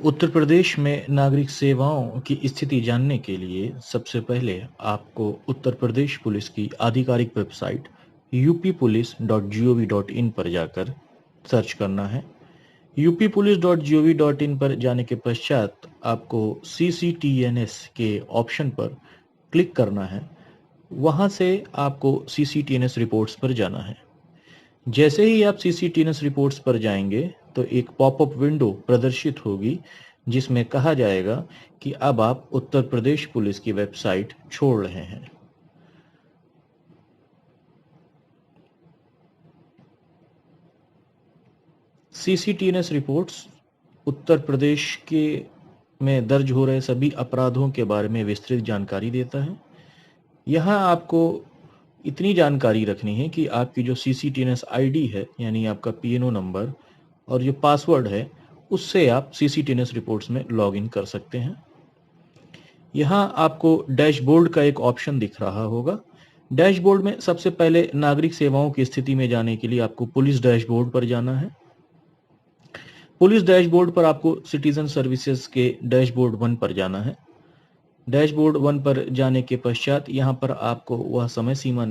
उत्तर प्रदेश में नागरिक सेवाओं की स्थिति जानने के लिए सबसे पहले आपको उत्तर प्रदेश पुलिस की आधिकारिक वेबसाइट uppolice.gov.in पर जाकर सर्च करना है। uppolice.gov.in पर जाने के पश्चात आपको CCTNS के ऑप्शन पर क्लिक करना है। वहां से आपको CCTNS रिपोर्ट्स पर जाना है। जैसे ही आप CCTNS रिपोर्ट्स पर जाएंगे तो एक पॉपअप विंडो प्रदर्शित होगी जिसमें कहा जाएगा कि अब आप उत्तर प्रदेश पुलिस की वेबसाइट छोड़ रहे हैं। CCTNS रिपोर्ट्स उत्तर प्रदेश के में दर्ज हो रहे सभी अपराधों के बारे में विस्तृत जानकारी देता है। यहाँ आपको इतनी जानकारी रखनी है कि आपकी जो CCTNS ID है, यानी आपका PNO नंबर और जो पासवर्ड है, उससे आप CCTNS रिपोर्ट्स में लॉगिन कर सकते हैं। यहाँ आपको डैशबोर्ड का एक ऑप्शन दिख रहा होगा। डैशबोर्ड में सबसे पहले नागरिक सेवाओं की स्थिति में जाने के लिए आपको पुलिस डैशबोर्ड पर जाना है। पुलिस डैशबोर्ड पर आपको सिटीजन सर्विसेज के डैशबोर्ड 1 पर जाना है। डैशबोर्ड 1 पर जाने के पश्चात यहाँ पर आपको वह समय सीमा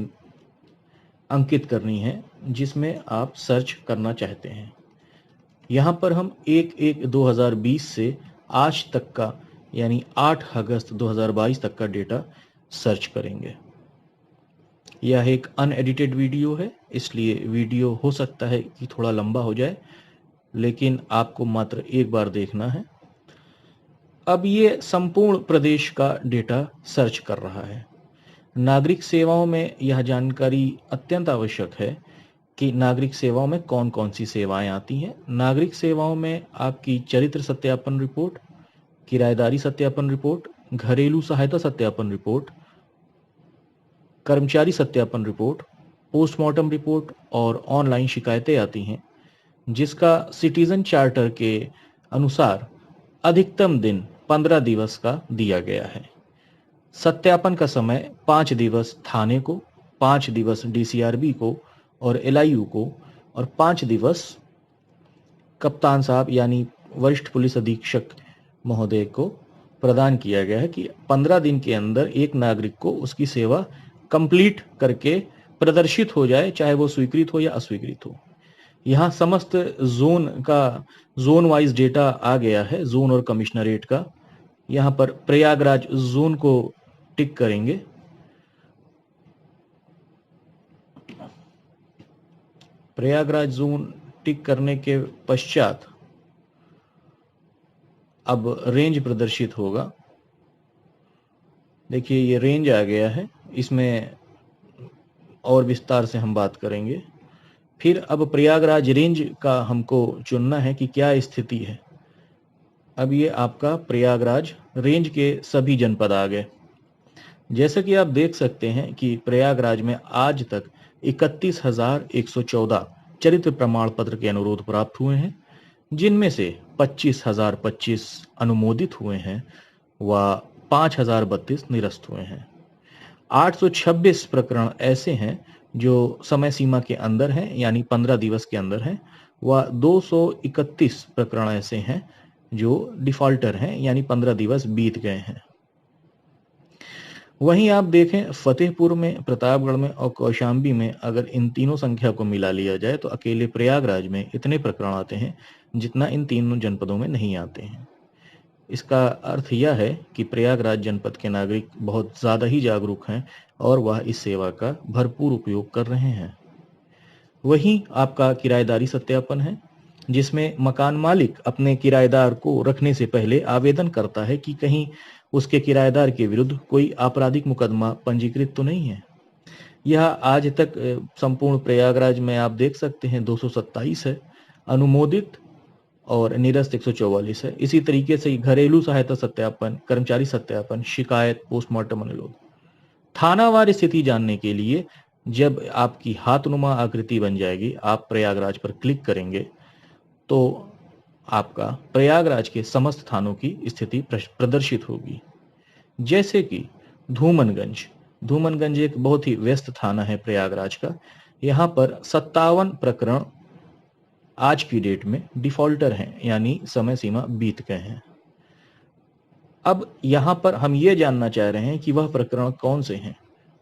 अंकित करनी है जिसमें आप सर्च करना चाहते हैं। यहाँ पर हम 1/1/2020 से आज तक का यानी 8 अगस्त 2022 तक का डेटा सर्च करेंगे। यह एक अनएडिटेड वीडियो है, इसलिए वीडियो हो सकता है कि थोड़ा लंबा हो जाए, लेकिन आपको मात्र एक बार देखना है। अब ये संपूर्ण प्रदेश का डेटा सर्च कर रहा है। नागरिक सेवाओं में यह जानकारी अत्यंत आवश्यक है कि नागरिक सेवाओं में कौन कौन सी सेवाएं आती हैं। नागरिक सेवाओं में आपकी चरित्र सत्यापन रिपोर्ट, किराएदारी सत्यापन रिपोर्ट, घरेलू सहायता सत्यापन रिपोर्ट, कर्मचारी सत्यापन रिपोर्ट, पोस्टमार्टम रिपोर्ट और ऑनलाइन शिकायतें आती हैं, जिसका सिटीजन चार्टर के अनुसार अधिकतम दिन 15 दिवस का दिया गया है। सत्यापन का समय 5 दिवस थाने को, 5 दिवस DCRB को और LIU को और 5 दिवस कप्तान साहब यानी वरिष्ठ पुलिस अधीक्षक महोदय को प्रदान किया गया है कि 15 दिन के अंदर एक नागरिक को उसकी सेवा कंप्लीट करके प्रदर्शित हो जाए, चाहे वो स्वीकृत हो या अस्वीकृत हो। यहाँ समस्त जोन वाइज डेटा आ गया है, जोन और कमिश्नरेट का। यहाँ पर प्रयागराज जोन को टिक करेंगे। प्रयागराज जोन टिक करने के पश्चात अब रेंज प्रदर्शित होगा। देखिए ये रेंज आ गया है, इसमें और विस्तार से हम बात करेंगे। फिर अब प्रयागराज रेंज का हमको चुनना है कि क्या स्थिति है। अब ये आपका प्रयागराज रेंज के सभी जनपद आ गए। जैसे कि आप देख सकते हैं कि प्रयागराज में आज तक 31,114 चरित्र प्रमाण पत्र के अनुरोध प्राप्त हुए हैं, जिनमें से 25,025 अनुमोदित हुए हैं व 5,032 निरस्त हुए हैं। 826 प्रकरण ऐसे हैं जो समय सीमा के अंदर हैं, यानी 15 दिवस के अंदर हैं, व 231 प्रकरण ऐसे हैं जो डिफॉल्टर हैं, यानी 15 दिवस बीत गए हैं। वहीं आप देखें फतेहपुर में, प्रतापगढ़ में और कौशाम्बी में अगर इन तीनों संख्या को मिला लिया जाए तो अकेले प्रयागराज में इतने प्रकरण आते हैं जितना इन तीनों जनपदों में नहीं आते हैं। इसका अर्थ यह है कि प्रयागराज जनपद के नागरिक बहुत ज़्यादा ही जागरूक हैं और वह इस सेवा का भरपूर उपयोग कर रहे हैं। वहीं आपका किराएदारी सत्यापन है, जिसमें मकान मालिक अपने किराएदार को रखने से पहले आवेदन करता है कि कहीं उसके किराएदार के विरुद्ध कोई आपराधिक मुकदमा पंजीकृत तो नहीं है। यह आज तक संपूर्ण प्रयागराज में आप देख सकते हैं 227 है, अनुमोदित और निरस्त 144 है। इसी तरीके से घरेलू सहायता सत्यापन, कर्मचारी सत्यापन, शिकायत, पोस्टमार्टम अनुरोध। थानावार स्थिति जानने के लिए जब आपकी हाथनुमा आकृति बन जाएगी, आप प्रयागराज पर क्लिक करेंगे तो आपका प्रयागराज के समस्त थानों की स्थिति प्रदर्शित होगी। जैसे कि धूमनगंज एक बहुत ही व्यस्त थाना है प्रयागराज का। यहाँ पर 57 प्रकरण आज की डेट में डिफॉल्टर हैं, यानी समय सीमा बीत गए हैं। अब यहां पर हम ये जानना चाह रहे हैं कि वह प्रकरण कौन से हैं,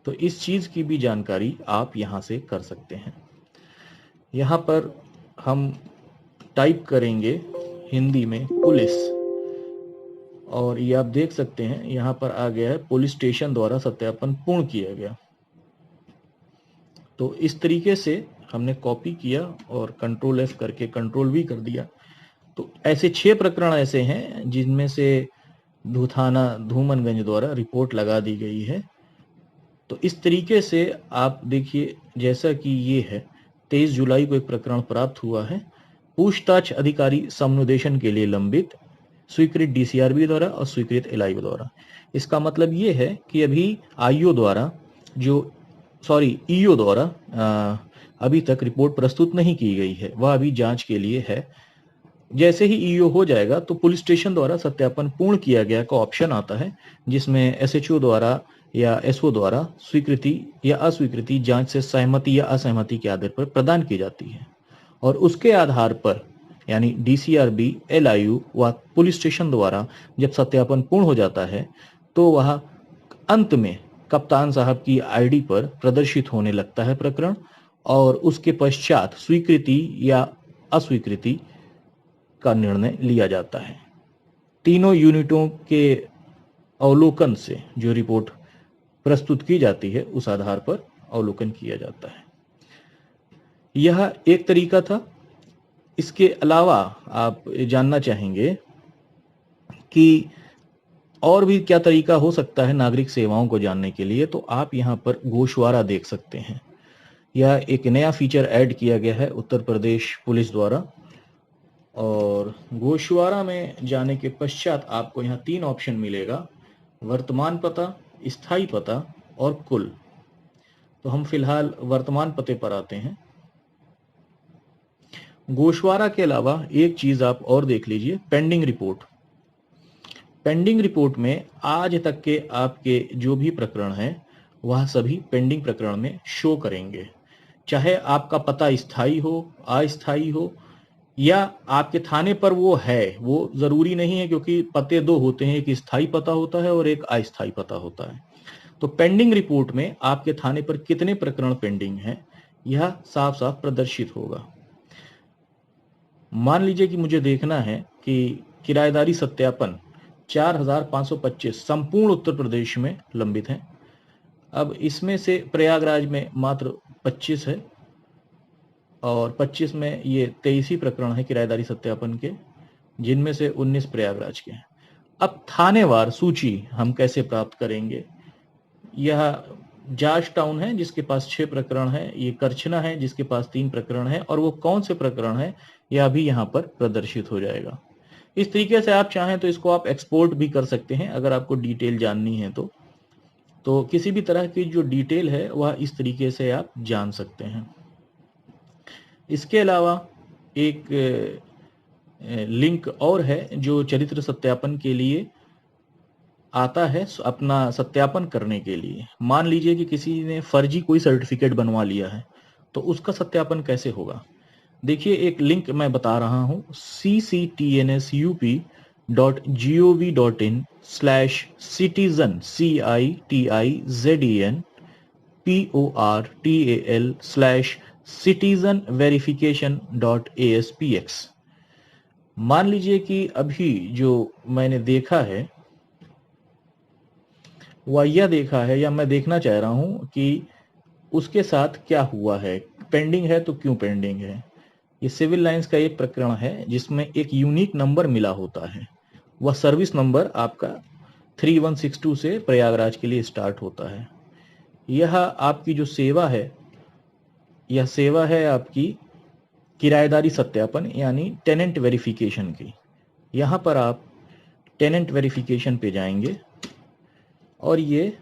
तो इस चीज की भी जानकारी आप यहां से कर सकते हैं। यहां पर हम टाइप करेंगे हिंदी में पुलिस, और ये आप देख सकते हैं यहां पर आ गया है पुलिस स्टेशन द्वारा सत्यापन पूर्ण किया गया। तो इस तरीके से हमने कॉपी किया और कंट्रोल एफ करके कंट्रोल वी कर दिया। तो ऐसे 6 प्रकरण ऐसे हैं जिनमें से थाना धूमनगंज द्वारा रिपोर्ट लगा दी गई है। तो इस तरीके से आप देखिए, जैसा कि ये है 23 जुलाई को एक प्रकरण प्राप्त हुआ है, पूछताछ अधिकारी समुदेशन के लिए लंबित, स्वीकृत डीसीआरबी द्वारा और स्वीकृत एलआईओ द्वारा। इसका मतलब ये है कि अभी आईओ द्वारा ईओ द्वारा अभी तक रिपोर्ट प्रस्तुत नहीं की गई है, वह अभी जांच के लिए है। जैसे ही ईओ हो जाएगा तो पुलिस स्टेशन द्वारा सत्यापन पूर्ण किया गया का ऑप्शन आता है, जिसमें एसएचओ द्वारा या एसओ द्वारा स्वीकृति या अस्वीकृति जांच से सहमति या असहमति के आधार पर प्रदान की जाती है, और उसके आधार पर यानी डीसीआरबी, एलआईयू व पुलिस स्टेशन द्वारा जब सत्यापन पूर्ण हो जाता है तो वह अंत में कप्तान साहब की आईडी पर प्रदर्शित होने लगता है प्रकरण, और उसके पश्चात स्वीकृति या अस्वीकृति का निर्णय लिया जाता है। तीनों यूनिटों के अवलोकन से जो रिपोर्ट प्रस्तुत की जाती है उस आधार पर अवलोकन किया जाता है। यह एक तरीका था। इसके अलावा आप जानना चाहेंगे कि और भी क्या तरीका हो सकता है नागरिक सेवाओं को जानने के लिए, तो आप यहाँ पर गोशवारा देख सकते हैं। यह एक नया फीचर ऐड किया गया है उत्तर प्रदेश पुलिस द्वारा, और गोशवारा में जाने के पश्चात आपको यहाँ 3 ऑप्शन मिलेगा: वर्तमान पता, स्थायी पता और कुल। तो हम फिलहाल वर्तमान पते पर आते हैं। गोशवारा के अलावा एक चीज आप और देख लीजिए, पेंडिंग रिपोर्ट। पेंडिंग रिपोर्ट में आज तक के आपके जो भी प्रकरण हैं वह सभी पेंडिंग प्रकरण में शो करेंगे, चाहे आपका पता स्थायी हो, अस्थायी हो, या आपके थाने पर वो है, वो जरूरी नहीं है, क्योंकि पते 2 होते हैं, एक स्थायी पता होता है और एक अस्थायी पता होता है। तो पेंडिंग रिपोर्ट में आपके थाने पर कितने प्रकरण पेंडिंग हैं यह साफ साफ प्रदर्शित होगा। मान लीजिए कि मुझे देखना है कि किराएदारी सत्यापन 4525 संपूर्ण उत्तर प्रदेश में लंबित हैं। अब इसमें से प्रयागराज में मात्र 25 है, और 25 में ये 23 ही प्रकरण है किराएदारी सत्यापन के, जिनमें से 19 प्रयागराज के हैं। अब थानेवार सूची हम कैसे प्राप्त करेंगे? यह जार्ज टाउन है जिसके पास 6 प्रकरण है, ये करछना है जिसके पास 3 प्रकरण है, और वो कौन से प्रकरण है यह भी यहाँ पर प्रदर्शित हो जाएगा। इस तरीके से आप चाहें तो इसको आप एक्सपोर्ट भी कर सकते हैं अगर आपको डिटेल जाननी है तो किसी भी तरह की जो डिटेल है वह इस तरीके से आप जान सकते हैं। इसके अलावा एक लिंक और है जो चरित्र सत्यापन के लिए आता है, अपना सत्यापन करने के लिए। मान लीजिए कि किसी ने फर्जी कोई सर्टिफिकेट बनवा लिया है, तो उसका सत्यापन कैसे होगा? देखिए, एक लिंक मैं बता रहा हूं, cctnsup.gov.in/citizen CITIZEN PORTAL/citizen-verification.aspx। मान लीजिए कि अभी जो मैंने देखा है वह यह देखा है, या मैं देखना चाह रहा हूं कि उसके साथ क्या हुआ है, पेंडिंग है तो क्यों पेंडिंग है। ये सिविल लाइंस का एक प्रकरण है जिसमें एक यूनिक नंबर मिला होता है, वह सर्विस नंबर आपका 3162 से प्रयागराज के लिए स्टार्ट होता है। यह आपकी जो सेवा है, यह सेवा है आपकी किराएदारी सत्यापन यानी टेनेंट वेरिफिकेशन की। यहाँ पर आप टेनेंट वेरिफिकेशन पे जाएंगे और ये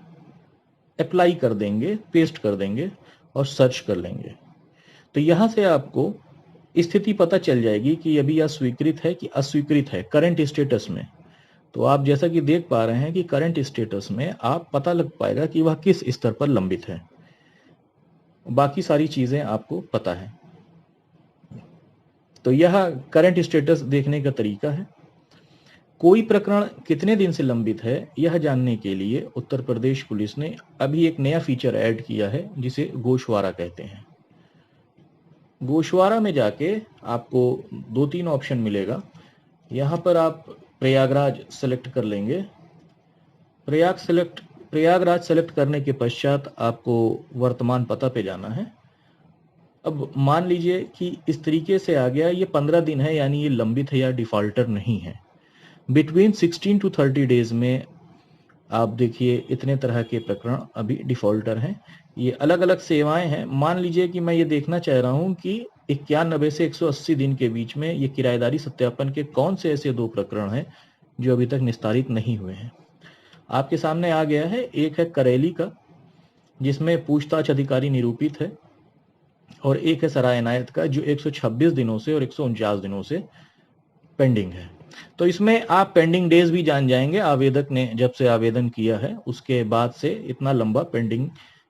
अप्लाई कर देंगे, पेस्ट कर देंगे और सर्च कर लेंगे। तो यहाँ से आपको स्थिति पता चल जाएगी कि अभी यह स्वीकृत है कि अस्वीकृत है करंट स्टेटस में। तो आप जैसा कि देख पा रहे हैं कि करंट स्टेटस में आप पता लग पाएगा कि वह किस स्तर पर लंबित है, बाकी सारी चीजें आपको पता है। तो यह करंट स्टेटस देखने का तरीका है। कोई प्रकरण कितने दिन से लंबित है यह जानने के लिए उत्तर प्रदेश पुलिस ने अभी एक नया फीचर ऐड किया है जिसे गोशवारा कहते हैं। गोशवारा में जाके आपको 2-3 ऑप्शन मिलेगा। यहाँ पर आप प्रयागराज सेलेक्ट कर लेंगे। प्रयागराज सेलेक्ट करने के पश्चात आपको वर्तमान पता पे जाना है। अब मान लीजिए कि इस तरीके से आ गया, ये 15 दिन है, यानी ये लंबित है या डिफॉल्टर नहीं है। बिटवीन 16 टू 30 डेज में आप देखिए इतने तरह के प्रकरण अभी डिफॉल्टर हैं। ये अलग अलग सेवाएं हैं। मान लीजिए कि मैं ये देखना चाह रहा हूं कि 91 से 180 दिन के बीच में ये किराएदारी सत्यापन के कौन से ऐसे 2 प्रकरण हैं जो अभी तक निस्तारित नहीं हुए हैं। आपके सामने आ गया है। एक है करेली का, जिसमें पूछताछ अधिकारी निरूपित है, और एक है सराय इनायत का जो 126 दिनों से और 149 दिनों से पेंडिंग है। तो इसमें आप पेंडिंग डेज भी जान जाएंगे। आवेदक ने जब से आवेदन किया है उसके बाद से इतना लंबा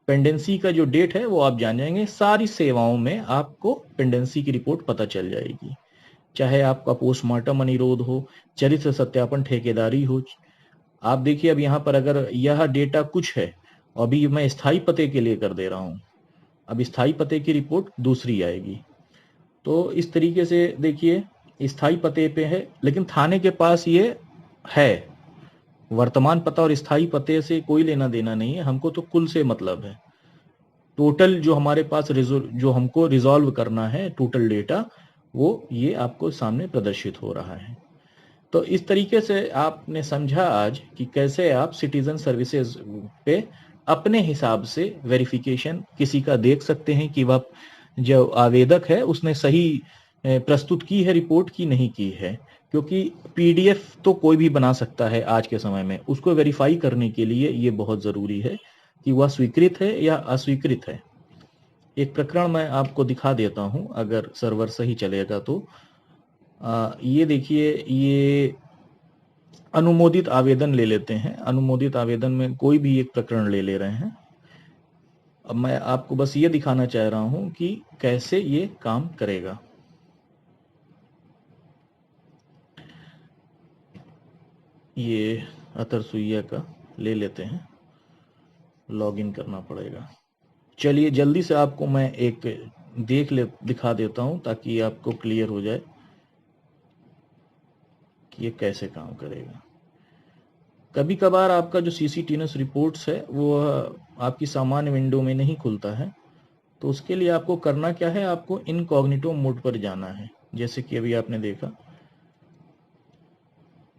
पेंडेंसी का जो डेट है वो आप जान जाएंगे। सारी सेवाओं में आपको पेंडेंसी की रिपोर्ट पता चल जाएगी, चाहे आपका पोस्टमार्टम अनुरोध हो, चरित्र सत्यापन ठेकेदारी हो। आप देखिए अब यहाँ पर अगर यह डेटा कुछ है, अभी मैं स्थायी पते के लिए कर दे रहा हूँ, अब स्थायी पते की रिपोर्ट दूसरी आएगी। तो इस तरीके से देखिए स्थायी पते पे है, लेकिन थाने के पास ये है। वर्तमान पता और स्थायी पते से कोई लेना देना नहीं है, हमको तो कुल से मतलब है। टोटल जो हमारे पास जो हमको रिजॉल्व करना है टोटल डेटा, वो ये आपको सामने प्रदर्शित हो रहा है। तो इस तरीके से आपने समझा आज कि कैसे आप सिटीजन सर्विसेज पे अपने हिसाब से वेरिफिकेशन किसी का देख सकते हैं कि वह जो आवेदक है उसने सही प्रस्तुत की है रिपोर्ट की नहीं की है। क्योंकि पीडीएफ तो कोई भी बना सकता है आज के समय में, उसको वेरीफाई करने के लिए ये बहुत जरूरी है कि वह स्वीकृत है या अस्वीकृत है। एक प्रकरण मैं आपको दिखा देता हूं अगर सर्वर सही चलेगा तो। ये देखिए, ये अनुमोदित आवेदन ले लेते हैं। अनुमोदित आवेदन में कोई भी एक प्रकरण ले रहे हैं। अब मैं आपको बस ये दिखाना चाह रहा हूं कि कैसे ये काम करेगा। ये अतर सुइया का ले लेते हैं, लॉगिन करना पड़ेगा। चलिए जल्दी से आपको मैं एक दिखा देता हूं ताकि आपको क्लियर हो जाए कि ये कैसे काम करेगा। कभी कभार आपका जो सीसीटीएनएस रिपोर्ट्स है वो आपकी सामान्य विंडो में नहीं खुलता है, तो उसके लिए आपको करना क्या है, आपको इनकॉग्निटो मोड पर जाना है। जैसे कि अभी आपने देखा,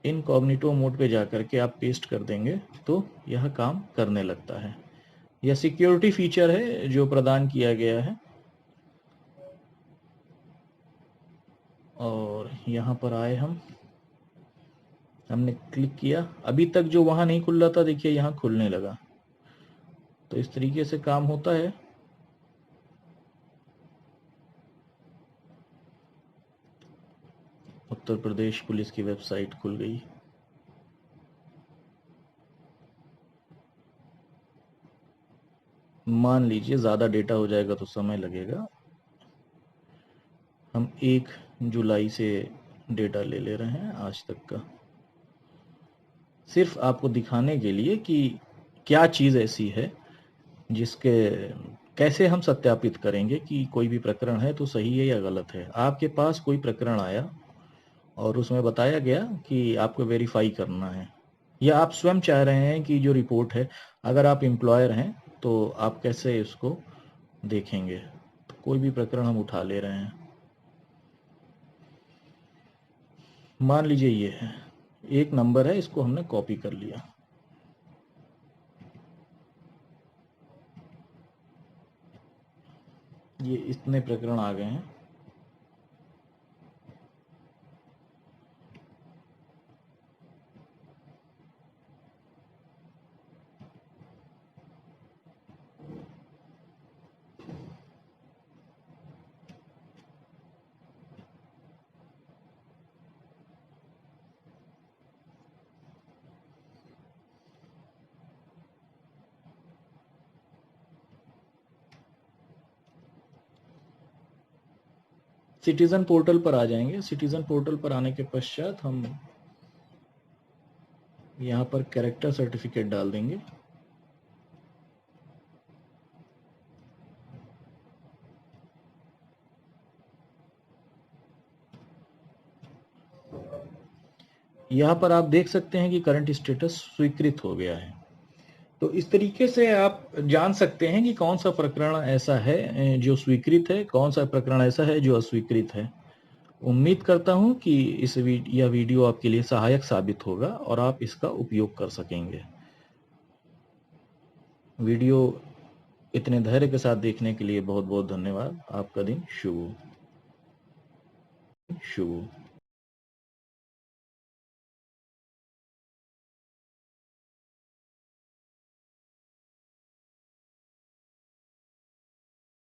इनकॉग्निटो मोड पे जाकर के आप पेस्ट कर देंगे तो यह काम करने लगता है। यह सिक्योरिटी फीचर है जो प्रदान किया गया है। और यहाँ पर आए हमने क्लिक किया, अभी तक जो वहां नहीं खुल रहा था देखिए यहाँ खुलने लगा। तो इस तरीके से काम होता है। उत्तर प्रदेश पुलिस की वेबसाइट खुल गई। मान लीजिए ज़्यादा डेटा हो जाएगा तो समय लगेगा। हम 1 जुलाई से डेटा ले रहे हैं आज तक का, सिर्फ आपको दिखाने के लिए कि क्या चीज़ ऐसी है जिसके कैसे हम सत्यापित करेंगे कि कोई भी प्रकरण है तो सही है या गलत है। आपके पास कोई प्रकरण आया और उसमें बताया गया कि आपको वेरीफाई करना है, या आप स्वयं चाह रहे हैं कि जो रिपोर्ट है, अगर आप एम्प्लॉयर हैं तो आप कैसे इसको देखेंगे। तो कोई भी प्रकरण हम उठा ले रहे हैं। मान लीजिए ये है, एक नंबर है, इसको हमने कॉपी कर लिया। ये इतने प्रकरण आ गए हैं। सिटीजन पोर्टल पर आ जाएंगे। सिटीजन पोर्टल पर आने के पश्चात हम यहाँ पर कैरेक्टर सर्टिफिकेट डाल देंगे। यहाँ पर आप देख सकते हैं कि करंट स्टेटस स्वीकृत हो गया है। तो इस तरीके से आप जान सकते हैं कि कौन सा प्रकरण ऐसा है जो स्वीकृत है, कौन सा प्रकरण ऐसा है जो अस्वीकृत है। उम्मीद करता हूं कि यह वीडियो आपके लिए सहायक साबित होगा और आप इसका उपयोग कर सकेंगे। वीडियो इतने धैर्य के साथ देखने के लिए बहुत बहुत धन्यवाद। आपका दिन शुभ हो।